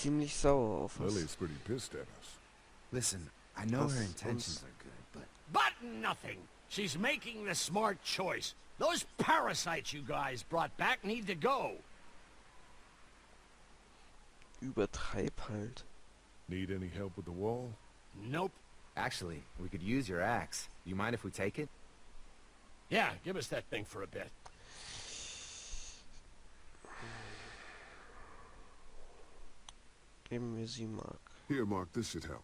ziemlich sauer auf uns. Lily's pretty pissed at us. Listen, I know Was her uns- intentions are good, but... But nothing. She's making the smart choice. Those parasites you guys brought back need to go. Übertreib halt. Need any help with the wall? Nope. Actually, we could use your axe. Do you mind if we take it? Yeah, give us that thing for a bit. Geben wir sie Mark. Here, Mark, this should help.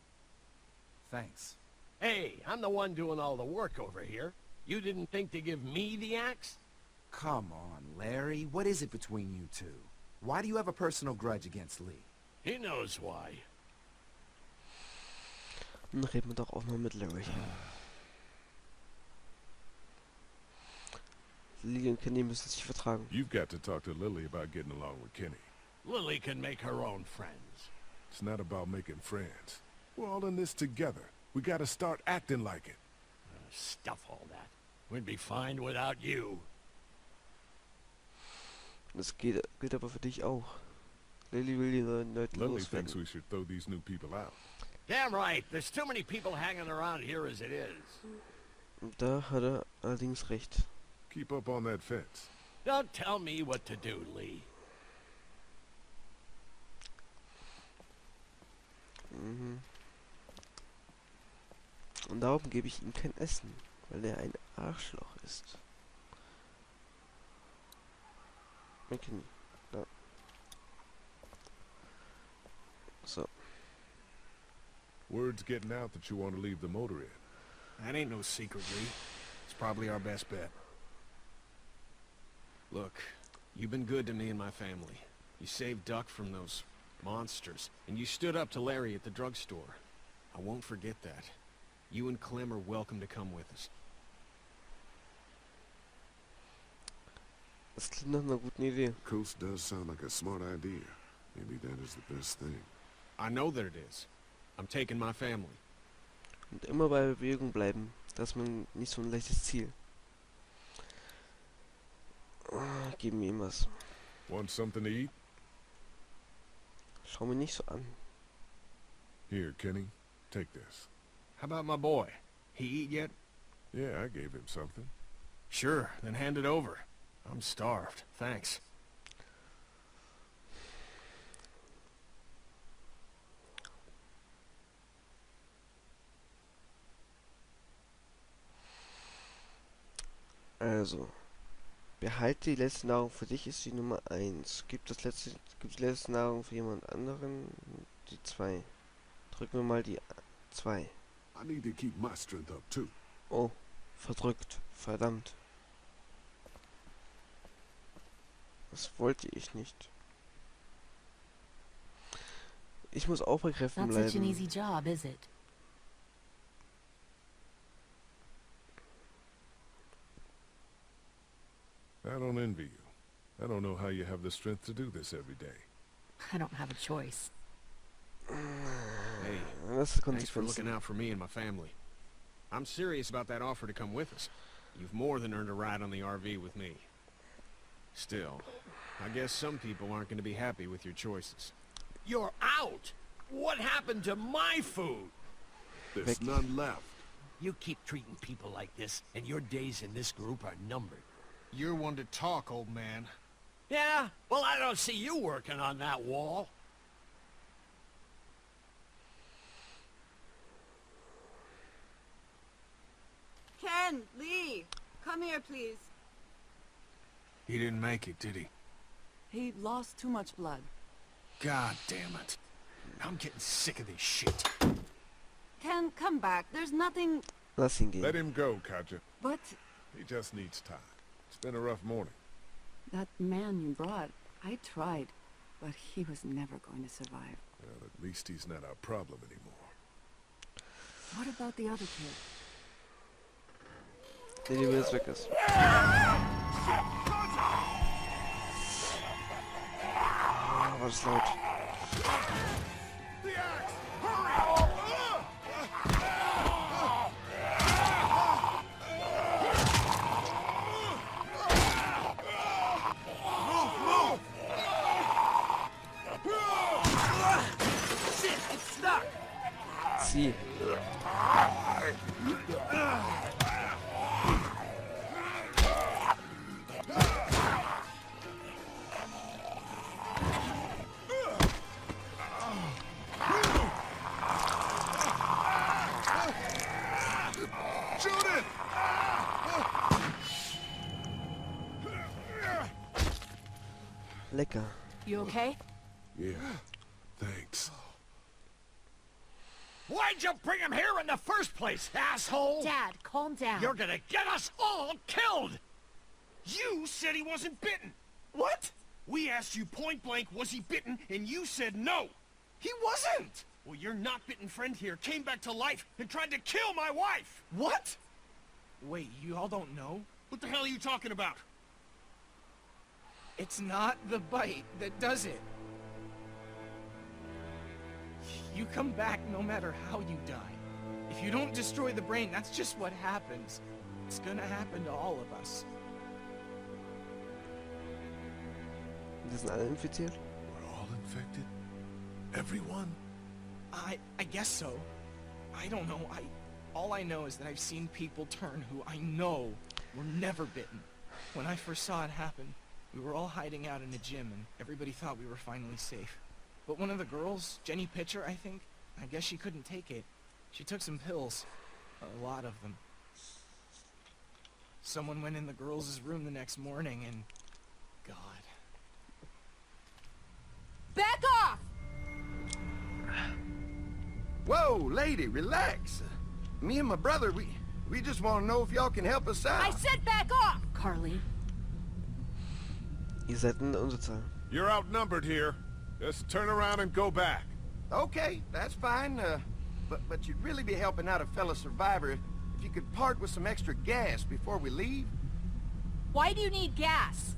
Thanks. Hey, I'm the one doing all the work over here. You didn't think to give me the axe? Come on, Larry. What is it between you two? Why do you have a personal grudge against Lee? He knows why. Dann reden wir doch auch mal mit Larry. Lily und Kenny müssen sich vertragen. You've got to talk to Lily about getting along with Kenny. Lily can make her own friends. It's not about making friends. We're all in this together. We gotta start acting like it. Stuff all that. We'd be fine without you. Das gilt aber für dich auch. Lily will die neuen Leute Lily thinks loswerden. we should throw these new people out. Damn right. There's too many people hanging around here as it is. Und da hat er allerdings recht. Keep up on that fence. Don't tell me what to do, Lee. Mhm. Und darum gebe ich ihm kein Essen, weil er ein Arschloch ist. McKinney. Da. So. Word's getting out that you want to leave the motor in. That ain't no secret, Lee. It's probably our best bet. Look, you've been good to me and my family. You saved Duck from those monsters, and you stood up to Larry at the drugstore. I won't forget that. You and Clem are welcome to come with us. Das klingt nach einer guten Idee. Coast does sound like a smart idea. Maybe that is the best thing. I know that it is. I'm taking my family. Und immer bei Bewegung bleiben. Das ist man nicht so ein leichtes Ziel. Geben wir ihm was. Want something to eat? Schau mich nicht so an. Here, Kenny. Take this. How about my boy? He eat yet? Yeah, I gave him something. Sure, then hand it over. I'm starved. Thanks. Also. Behalte die letzte Nahrung für dich ist die Nummer 1. Gibt die letzte Nahrung für jemand anderen? Die 2. Drücken wir mal die 2. I need to keep my strength up too. Oh, verdrückt. Verdammt. Das wollte ich nicht. Ich muss auch bei Kräften Not such an bleiben. easy job, is it? I don't envy you. I don't know how you have the strength to do this every day. I don't have a choice. Hey, Das ist thanks for looking Konsequenzen. out for me and my family. I'm serious about that offer to come with us. You've more than earned a ride on the RV with me. Still, I guess some people aren't going to be happy with your choices. You're out! What happened to my food? There's none left. You keep treating people like this, and your days in this group are numbered. You're one to talk, old man. Yeah? Well, I don't see you working on that wall. Ken, Lee, come here, please. He didn't make it, did he? He lost too much blood. God damn it. I'm getting sick of this shit. Ken, come back. There's nothing... Lass ihn gehen. Let him go, Katja. But He just needs time. It's been a rough morning. that man you brought, I tried, but he was never going to survive. Well, at least he's not our problem anymore. What about the other kid? Der lieber jetzt weg ist. War das laut. sie. Lecker. You okay? Yeah, thanks. Why'd you bring him here in the first place, asshole? Dad, calm down. You're gonna get us all killed! You said he wasn't bitten! What? We asked you point blank, was he bitten, and you said no! He wasn't! Well, your not-bitten friend here came back to life and tried to kill my wife! What? Wait, you all don't know? What the hell are you talking about? It's not the bite that does it. You come back no matter how you die. If you don't destroy the brain, that's just what happens. It's gonna happen to all of us. Wir sind alle infiziert. We're all infected? Everyone? I guess so. I don't know. All I know is that I've seen people turn who I know were never bitten. When I first saw it happen, we were all hiding out in a gym and everybody thought we were finally safe. But one of the girls, Jenny Pitcher, I think, I guess she couldn't take it. She took some pills. A lot of them. Someone went in the girls' room the next morning and... God. Back off! Whoa, lady, relax. Me and my brother, we just want to know if y'all can help us out. I said back off! Carly. Ihr seid in Unterzahl. You're outnumbered here. Just turn around and go back. Okay, that's fine. But you'd really be helping out a fellow survivor if you could part with some extra gas before we leave. Why do you need gas?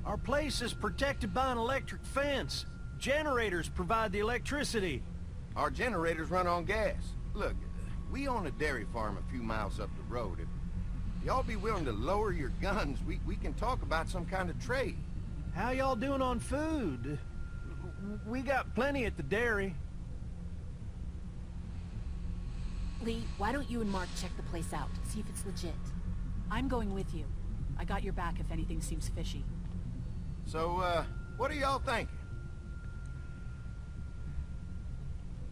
Our place is protected by an electric fence. Generators provide the electricity. Our generators run on gas. Look, we own a dairy farm a few miles up the road. If y'all be willing to lower your guns, we can talk about some kind of trade. How y'all doing on food? We got plenty at the dairy. Lee, why don't you and Mark check the place out, see if it's legit. I'm going with you. I got your back if anything seems fishy. So, what are y'all thinking?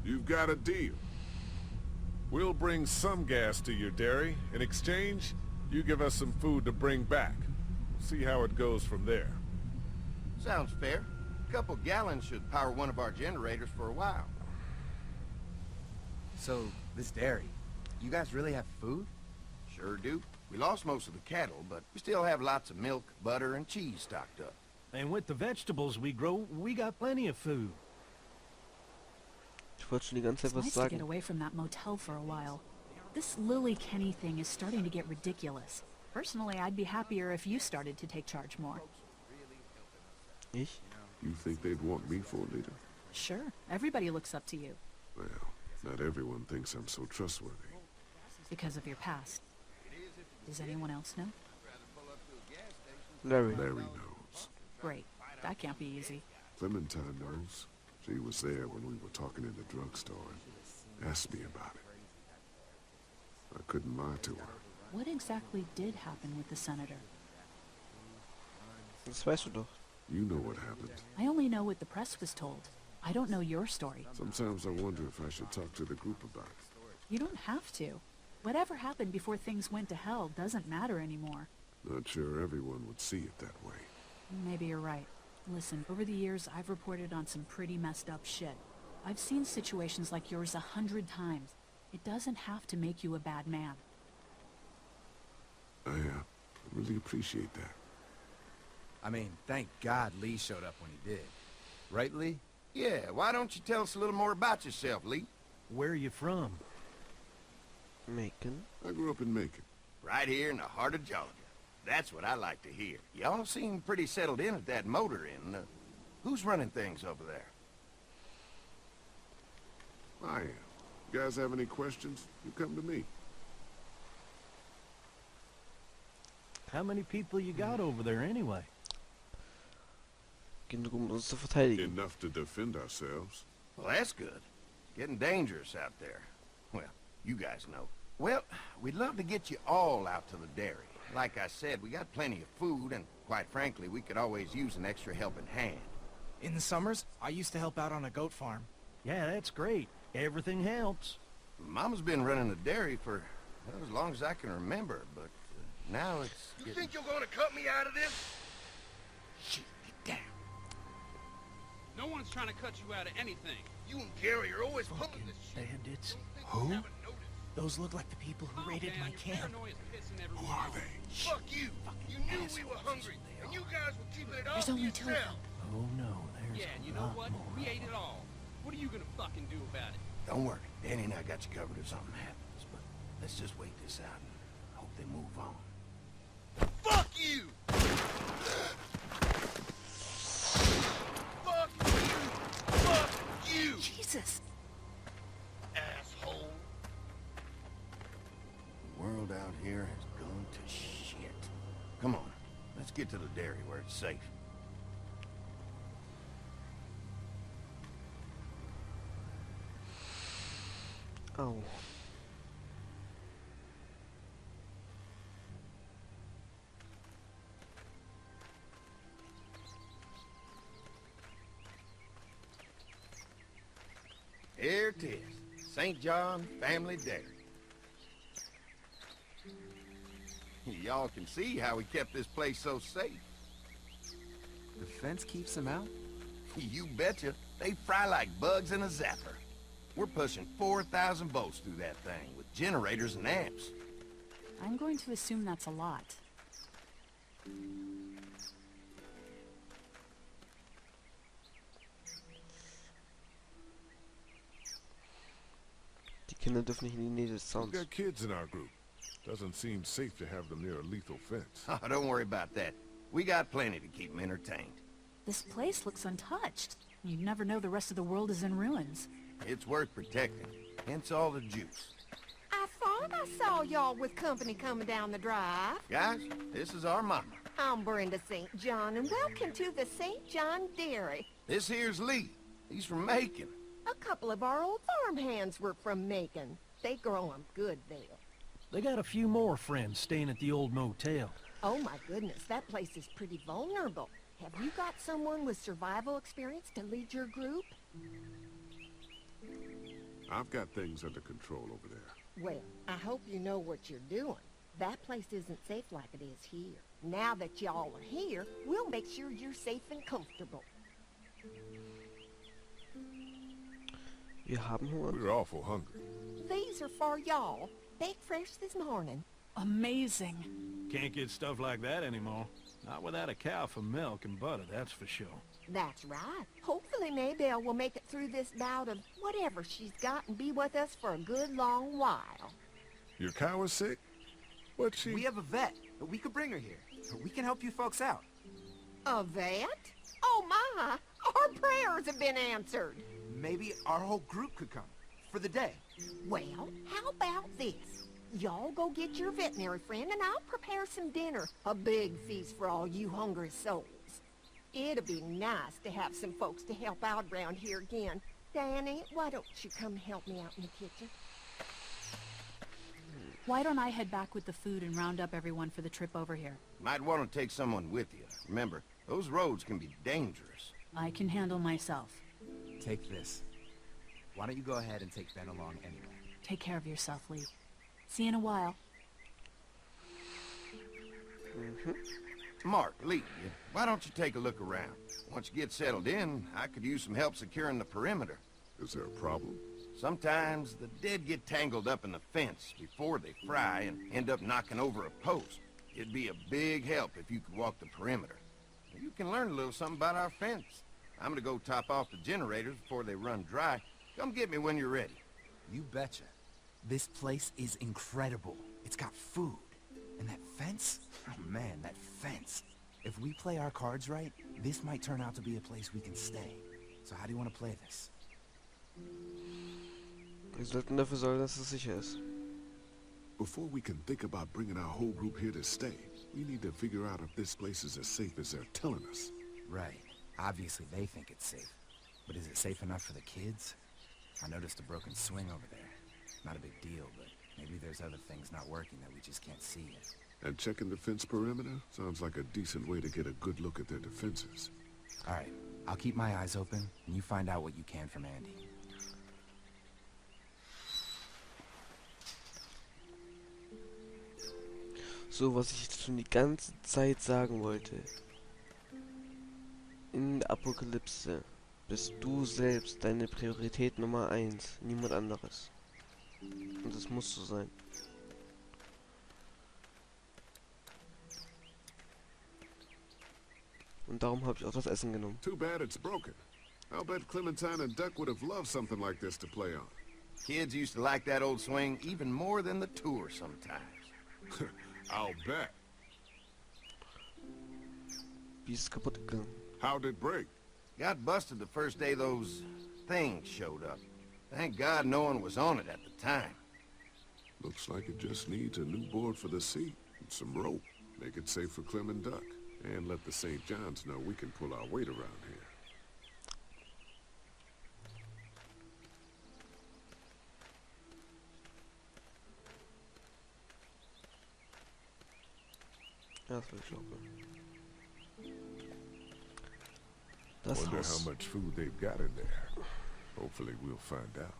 You've got a deal. We'll bring some gas to your dairy. In exchange, you give us some food to bring back. See how it goes from there. Sounds fair. A couple gallons should power one of our generators for a while. So, this dairy, you guys really have food? Sure do. We lost most of the cattle, but we still have lots of milk, butter, and cheese stocked up. And with the vegetables we grow, we got plenty of food. Ich wollte schon die ganze Zeit It's was nice to get sagen. away from that motel for a while. This Lily Kenny thing is starting to get ridiculous. Personally, I'd be happier if you started to take charge more. Ich? You think they'd want me for a leader? Sure, everybody looks up to you. Well, not everyone thinks I'm so trustworthy. Because of your past. Does anyone else know? Larry. Larry knows. Great. That can't be easy. Clementine knows. She was there when we were talking in the drugstore and asked me about it. I couldn't lie to her. What exactly did happen with the senator? Das weißt du doch. You know what happened. I only know what the press was told. I don't know your story. Sometimes I wonder if I should talk to the group about it. You don't have to. Whatever happened before things went to hell doesn't matter anymore. Not sure everyone would see it that way. Maybe you're right. Listen, over the years, I've reported on some pretty messed up shit. I've seen situations like yours 100 times. It doesn't have to make you a bad man. I really appreciate that. I mean, thank God Lee showed up when he did. Right, Lee? Yeah, why don't you tell us a little more about yourself, Lee? Where are you from? Macon. I grew up in Macon. Right here in the heart of Georgia. That's what I like to hear. Y'all seem pretty settled in at that motor inn. Who's running things over there? I am. You guys have any questions? You come to me. How many people you got over there anyway? Genug uns zu verteidigen. Enough to defend ourselves. Well, that's good. Getting dangerous out there. Well, you guys know. Well, we'd love to get you all out to the dairy. Like I said, we got plenty of food, and quite frankly, we could always use an extra helping hand. In the summers, I used to help out on a goat farm. Yeah, that's great. Everything helps. Mama's been running the dairy for well, as long as I can remember, but now it's You getting... think you're gonna cut me out of this? Shit, get down. No one's trying to cut you out of anything. You and Gary are always pulling Fucking this shit. bandits. Who? Haven't noticed. Those look like the people who raided my camp. Who are they? Fuck you! You knew we were hungry, and you guys were keeping it all There's to only two of yourself. them. Oh no, there's Yeah, and you a know lot what? more. We ate it all. What are you gonna fucking do about it? Don't worry, Danny and I got you covered if something happens, but let's just wait this out and hope they move on. Fuck you! Fuck you! Fuck you! Jesus! Asshole! The world out here has gone to shit. Come on, let's get to the dairy where it's safe. Oh. Here it is, St. John Family Dairy. Y'all can see how we kept this place so safe. The fence keeps them out? You betcha. They fry like bugs in a zapper. We're pushing 4,000 volts through that thing with generators and amps. I'm going to assume that's a lot. Die Kinder dürfen nicht in die Nähe des We've Sounds. got kids in our group. Doesn't seem safe to have them near a lethal fence. Oh, don't worry about that. We got plenty to keep them entertained. This place looks untouched. You never know the rest of the world is in ruins. It's worth protecting, hence all the juice. I thought I saw y'all with company coming down the drive. Guys, this is our mama. I'm Brenda St. John, and welcome to the St. John Dairy. This here's Lee. He's from Macon. A couple of our old farmhands were from Macon. They grow 'em good there. They got a few more friends staying at the old motel. Oh my goodness, that place is pretty vulnerable. Have you got someone with survival experience to lead your group? I've got things under control over there. Well, I hope you know what you're doing. That place isn't safe like it is here. Now that y'all are here, we'll make sure you're safe and comfortable. Wir haben Hunger. We're awful hungry. These are for y'all. Baked fresh this morning. Amazing. Can't get stuff like that anymore. Not without a cow for milk and butter, that's for sure. That's right. Hopefully Maybelle will make it through this bout of whatever she's got and be with us for a good long while. Your cow is sick? What's she... We have a vet. We could bring her here. We can help you folks out. A vet? Oh my! Our prayers have been answered. Maybe our whole group could come. For the day. Well, how about this? Y'all go get your veterinary friend and I'll prepare some dinner. A big feast for all you hungry souls. It'd be nice to have some folks to help out around here again. Danny, why don't you come help me out in the kitchen? Why don't I head back with the food and round up everyone for the trip over here? Might want to take someone with you. Remember, those roads can be dangerous. I can handle myself. Take this. Why don't you go ahead and take Ben along anyway? Take care of yourself, Lee. See you in a while. Mark, Lee, why don't you take a look around? Once you get settled in, I could use some help securing the perimeter. Is there a problem? Sometimes the dead get tangled up in the fence before they fry and end up knocking over a post. It'd be a big help if you could walk the perimeter. You can learn a little something about our fence. I'm gonna go top off the generators before they run dry. Come get me when you're ready. You betcha. This place is incredible. It's got food. And that fence? Oh man, that fence. If we play our cards right, this might turn out to be a place we can stay. So how do you want to play this? Wir sollten dafür sorgen, dass es sicher ist. Before we can think about bringing our whole group here to stay, we need to figure out if this place is as safe as they're telling us. Right. Obviously they think it's safe. But is it safe enough for the kids? I noticed a broken swing over there. Not a big deal, but maybe there's other things not working that we just can't see yet. And checking the fence perimeter sounds like a decent way to get a good look at their defenses. All right, I'll keep my eyes open, and you find out what you can from Andy. So, was ich jetzt schon die ganze Zeit sagen wollte. In der Apokalypse bist du selbst deine Priorität Nummer 1, niemand anderes. Und das muss so sein. Und darum habe ich auch das Essen genommen. Too bad it's broken. I'll bet Clementine and Duck would have loved something like this to play on. Kids used to like that old swing even more than the tour sometimes. I'll bet. Wie ist es kaputt gegangen? How'd it break? Got busted the first day those things showed up. Thank God no one was on it at the time. Looks like it just needs a new board for the seat and some rope. Make it safe for Clem and Duck. And let the St. John's know we can pull our weight around here. Das will ich locker. Das Wonder Haus. how much food they've got in there. Hopefully we'll find out.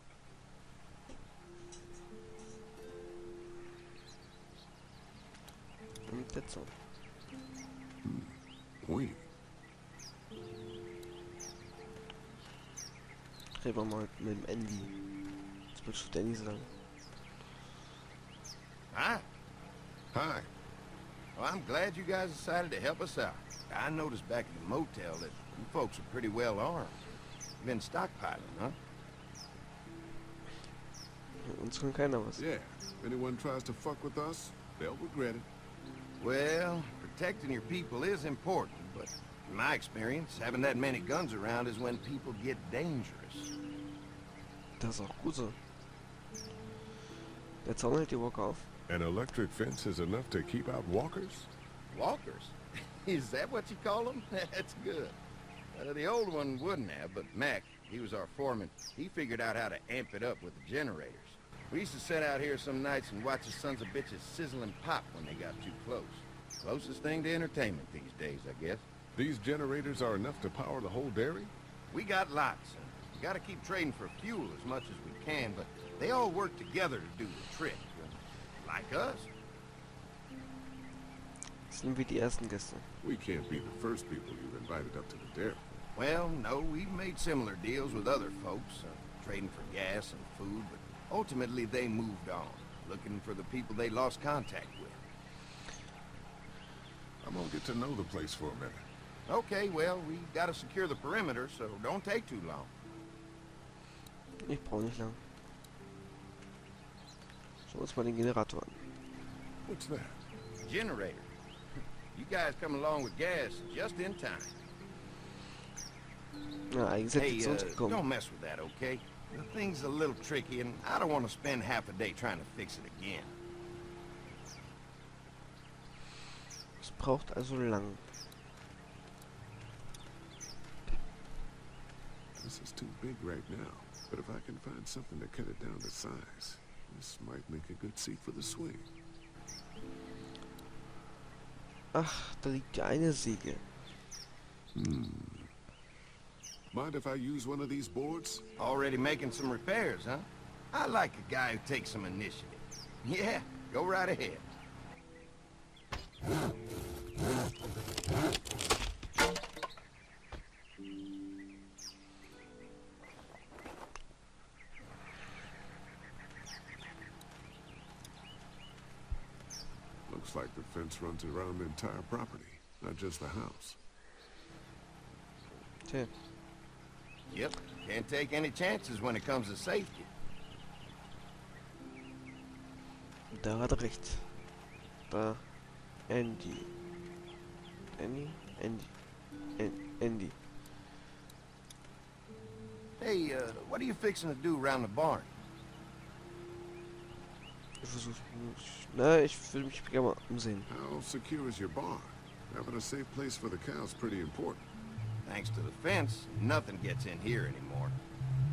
Und jetzt so. Ui. Reden wir mal mit dem Andy. Das wird schon Danny sagen. Hi. Hi. Well, I'm glad you guys decided to help us out. I noticed back at the motel that you folks are pretty well armed. You've been stockpiling, huh? Uns kann keiner was. Yeah. If anyone tries to fuck with us, they'll regret it. Well, protecting your people is important, but in my experience, having that many guns around is when people get dangerous. Das ist auch gut so. Der Zaun hält die Walker auf. An electric fence is enough to keep out walkers? Walkers? Is that what you call them? That's good. The old one wouldn't have, but Mac, he was our foreman, he figured out how to amp it up with the generators. We used to sit out here some nights and watch the sons of bitches sizzle and pop when they got too close. Closest thing to entertainment these days, I guess. These generators are enough to power the whole dairy? We got lots, and we gotta keep trading for fuel as much as we can, but they all work together to do the trick. Like us. Sind wir die ersten Gäste? We can't be the first people you've invited up to the dairy. Well, no, we've made similar deals with other folks, trading for gas and food, but ultimately they moved on, looking for the people they lost contact with. I'm gonna get to know the place for a minute. Okay, well, we gotta secure the perimeter, so don't take too long. Ich brauche nicht lang. Schauen wir uns mal den Generator an. What's that? Generator. You guys come along with gas just in time. Na, eigentlich hätte ich zu uns Hey, gekommen. don't mess with that, okay? The thing's a little tricky, and I don't want to spend half a day trying to fix it again. Es braucht also lang. This is too big right now, but if I can find something to cut it down to size, this might make a good seat for the swing. Ach, da liegt ja eine Säge. Mind if I use one of these boards? Already making some repairs, huh? I like a guy who takes some initiative. Yeah, go right ahead. Looks like the fence runs around the entire property, not just the house. Tja, Yep, can't take any chances when it comes to safety. da hat er recht. Da. Andy. Andy. Hey, what are you fixing to do around the barn? Ich versuche. Na, ich will mich gerne mal umsehen. How secure is your barn? Having a safe place for the cows pretty important. Thanks to the fence, nothing gets in here anymore.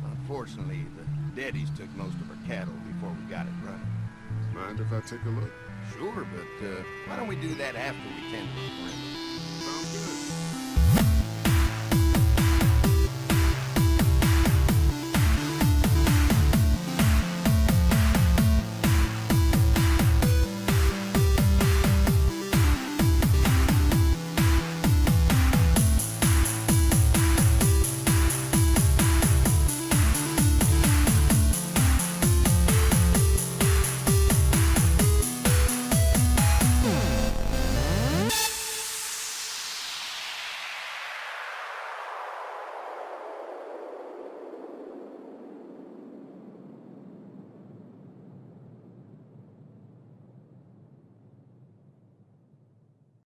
Unfortunately, the Daddy's took most of our cattle before we got it running. Mind if I take a look? Sure, but why don't we do that after we tend to the perimeter?